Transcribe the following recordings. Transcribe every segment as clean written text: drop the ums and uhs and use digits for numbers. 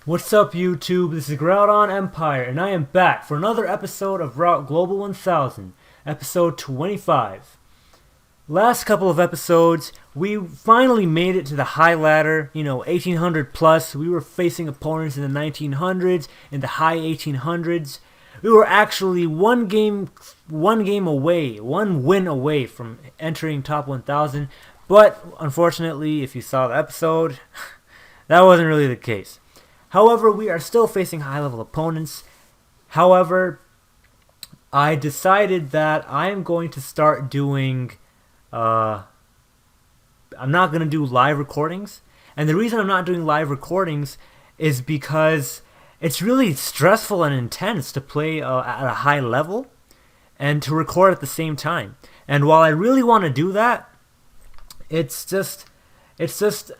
What's up, YouTube? This is GroudonEmpire, and I am back for another episode of Route Global 1000, episode 25. Last couple of episodes, we finally made it to the high ladder, 1800 plus. We were facing opponents in the 1900s, in the high 1800s. We were actually one win away from entering top 1000, but unfortunately, if you saw the episode, that wasn't really the case. However, we are still facing high-level opponents. However, I decided that I am going to start doing... I'm not going to do live recordings. And the reason I'm not doing live recordings is because it's really stressful and intense to play at a high level and to record at the same time. And while I really want to do that, it's just,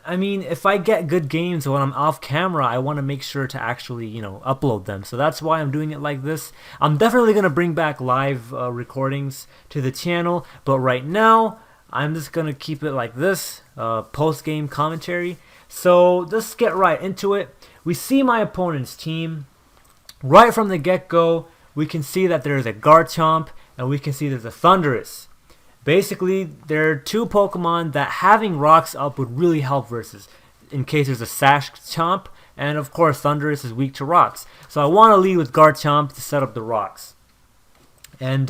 I mean, if I get good games when I'm off camera, I want to make sure to actually, upload them. So that's why I'm doing it like this. I'm definitely going to bring back live recordings to the channel, but right now, I'm just going to keep it like this, post-game commentary. So let's get right into it. We see my opponent's team. Right from the get-go, we can see that there's a Garchomp, and we can see there's a Thundurus. Basically, there are two Pokemon that having rocks up would really help versus, in case there's a Sash Chomp, and of course Thundurus is weak to rocks. So I want to lead with Garchomp to set up the rocks. And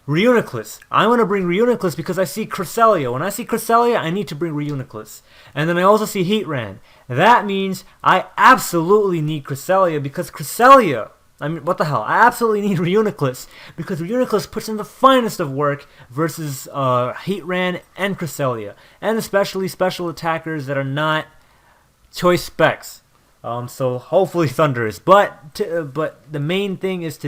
Reuniclus. I'm going to bring Reuniclus because I see Cresselia. When I see Cresselia, I need to bring Reuniclus. And then I also see Heatran. That means I absolutely need Cresselia because Cresselia... I mean, what the hell? I absolutely need Reuniclus because Reuniclus puts in the finest of work versus Heatran and Cresselia, and especially special attackers that are not choice specs. So hopefully Thundurus, but the main thing is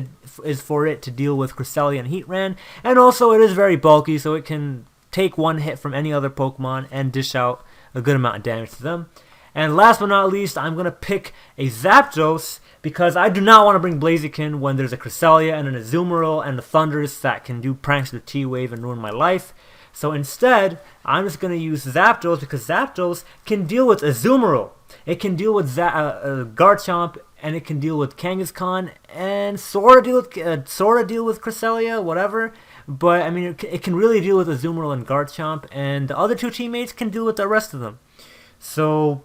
for it to deal with Cresselia and Heatran, and also it is very bulky, so it can take one hit from any other Pokemon and dish out a good amount of damage to them. And last but not least, I'm gonna pick a Zapdos, because I do not want to bring Blaziken when there's a Cresselia and an Azumarill and a Thundurus that can do pranks with T-Wave and ruin my life. So instead, I'm just going to use Zapdos because Zapdos can deal with Azumarill. It can deal with Garchomp, and it can deal with Kangaskhan, and sort of deal with Cresselia, whatever. But I mean, it can really deal with Azumarill and Garchomp, and the other two teammates can deal with the rest of them. So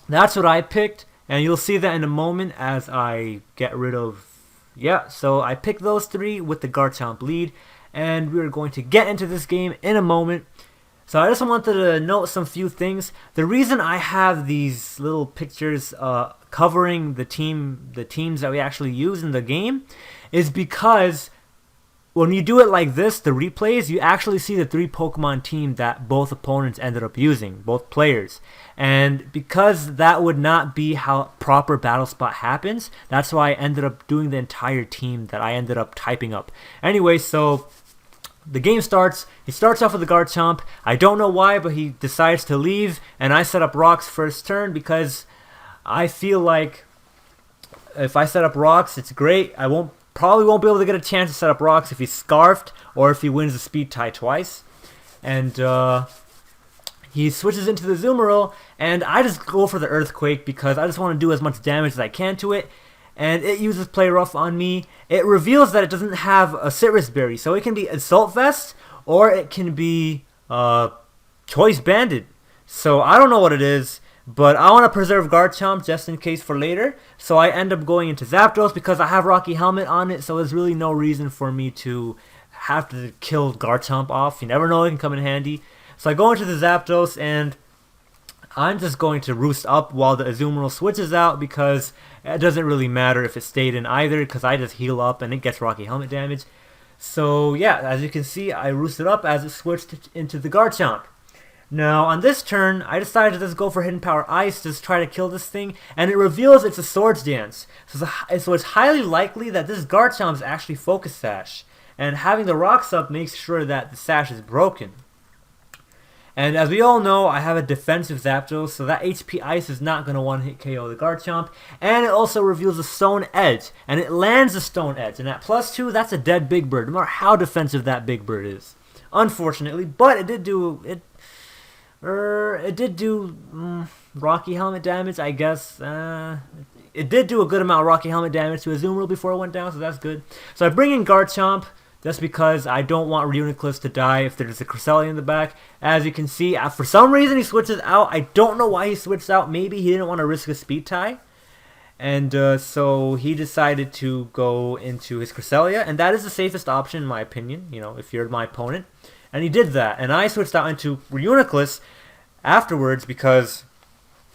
that's what I picked. And you'll see that in a moment as I get rid of... Yeah, so I picked those three with the Garchomp lead. And we're going to get into this game in a moment. So I just wanted to note some few things. The reason I have these little pictures covering the teams that we actually use in the game is because... when you do it like this, the replays, you actually see the three Pokemon team that both opponents ended up using, both players. And because that would not be how proper Battle Spot happens, that's why I ended up doing the entire team that I ended up typing up. Anyway, so the game starts. He starts off with the Garchomp. I don't know why, but he decides to leave, and I set up rocks first turn because I feel like if I set up rocks, it's great. I probably won't be able to get a chance to set up rocks if he's Scarfed or if he wins the speed tie twice. And he switches into the Azumarill, and I just go for the Earthquake because I just want to do as much damage as I can to it. And it uses Play Rough on me. It reveals that it doesn't have a Citrus Berry, so it can be Assault Vest or it can be Choice Banded. So I don't know what it is. But I want to preserve Garchomp just in case for later. So I end up going into Zapdos because I have Rocky Helmet on it. So there's really no reason for me to have to kill Garchomp off. You never know, it can come in handy. So I go into the Zapdos and I'm just going to roost up while the Azumarill switches out because it doesn't really matter if it stayed in either because I just heal up and it gets Rocky Helmet damage. So yeah, as you can see, I roosted up as it switched into the Garchomp. Now, on this turn, I decided to just go for Hidden Power Ice to just try to kill this thing, and it reveals it's a Swords Dance. So it's highly likely that this Garchomp is actually Focus Sash, and having the rocks up makes sure that the Sash is broken. And as we all know, I have a defensive Zapdos, so that HP Ice is not going to one-hit KO the Garchomp, and it also reveals a Stone Edge, and it lands a Stone Edge, and at +2, that's a dead Big Bird, no matter how defensive that Big Bird is. Unfortunately, but it did do... It did do Rocky helmet damage, I guess. It did do a good amount of Rocky helmet damage to Azumarill before it went down, so that's good. So I bring in Garchomp just because I don't want Reuniclus to die if there's a Cresselia in the back. As you can see, for some reason he switches out. I don't know why he switched out. Maybe he didn't want to risk a speed tie. And so he decided to go into his Cresselia, and that is the safest option in my opinion, you know, if you're my opponent. And he did that, and I switched out into Reuniclus afterwards because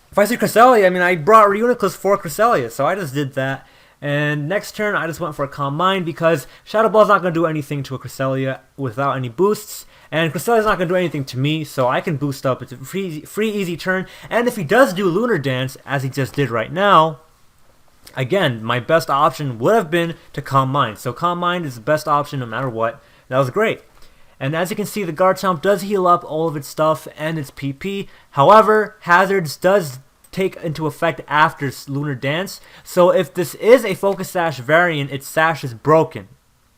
if I see Cresselia, I mean, I brought Reuniclus for Cresselia, so I just did that. And next turn, I just went for a Calm Mind because Shadow Ball's not going to do anything to a Cresselia without any boosts. And Cresselia's not going to do anything to me, so I can boost up. It's a free, easy turn. And if he does do Lunar Dance, as he just did right now, again, my best option would have been to Calm Mind. So Calm Mind is the best option no matter what. That was great. And as you can see, the Garchomp does heal up all of its stuff and its PP. However, Hazards does take into effect after Lunar Dance. So if this is a Focus Sash variant, its Sash is broken.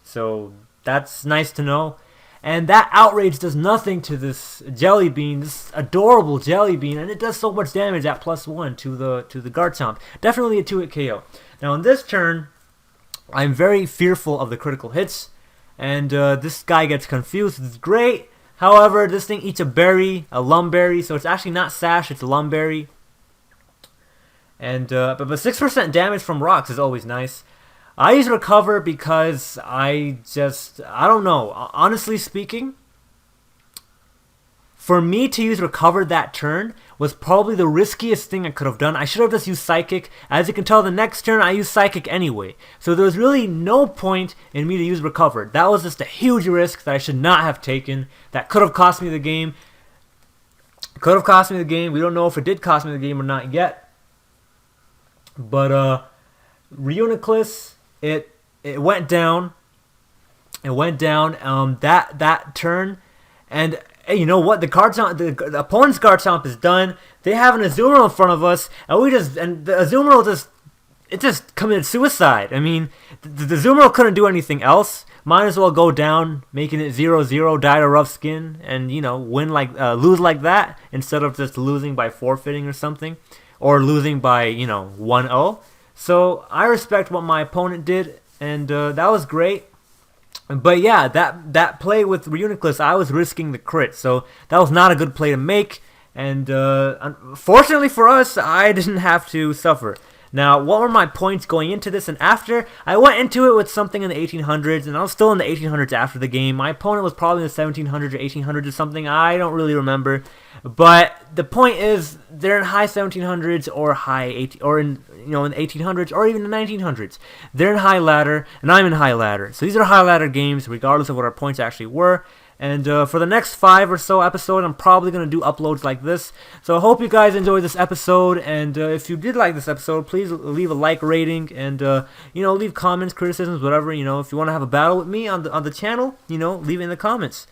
So that's nice to know. And that Outrage does nothing to this Jelly Bean, this adorable Jelly Bean, and it does so much damage at +1 to the Garchomp. Definitely a 2-hit KO. Now in this turn, I'm very fearful of the critical hits. And this guy gets confused. It's great. However, this thing eats a berry, a Lumberry, so it's actually not Sash, it's a Lumberry. And but 6% damage from rocks is always nice. I use Recover because I don't know. Honestly speaking, for me to use Recover that turn was probably the riskiest thing I could have done. I should have just used Psychic. As you can tell, the next turn I used Psychic anyway. So there was really no point in me to use Recover. That was just a huge risk that I should not have taken. That could have cost me the game. Could have cost me the game. We don't know if it did cost me the game or not yet. But Reuniclus, it went down. It went down. That turn, and hey, you know what? The opponent's Garchomp is done. They have an Azumarill in front of us, and the Azumarill just committed suicide. I mean, the Azumarill couldn't do anything else. Might as well go down, making it 0-0, die to Rough Skin, and you know, lose like that instead of just losing by forfeiting or something, or losing by 1-0. So I respect what my opponent did, and that was great. But yeah, that play with Reuniclus, I was risking the crit, so that was not a good play to make. And fortunately for us, I didn't have to suffer. Now, what were my points going into this and after? I went into it with something in the 1800s, and I was still in the 1800s after the game. My opponent was probably in the 1700s or 1800s or something. I don't really remember. But the point is, they're in high 1700s or in the 1800s or even the 1900s. They're in high ladder, and I'm in high ladder. So these are high ladder games, regardless of what our points actually were. And for the next 5 or so episodes, I'm probably going to do uploads like this. So I hope you guys enjoyed this episode. And if you did like this episode, please leave a like rating and leave comments, criticisms, whatever. If you want to have a battle with me on the channel, leave it in the comments.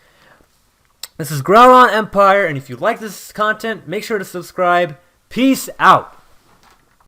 This is GroudonEmpire, and if you like this content, make sure to subscribe. Peace out.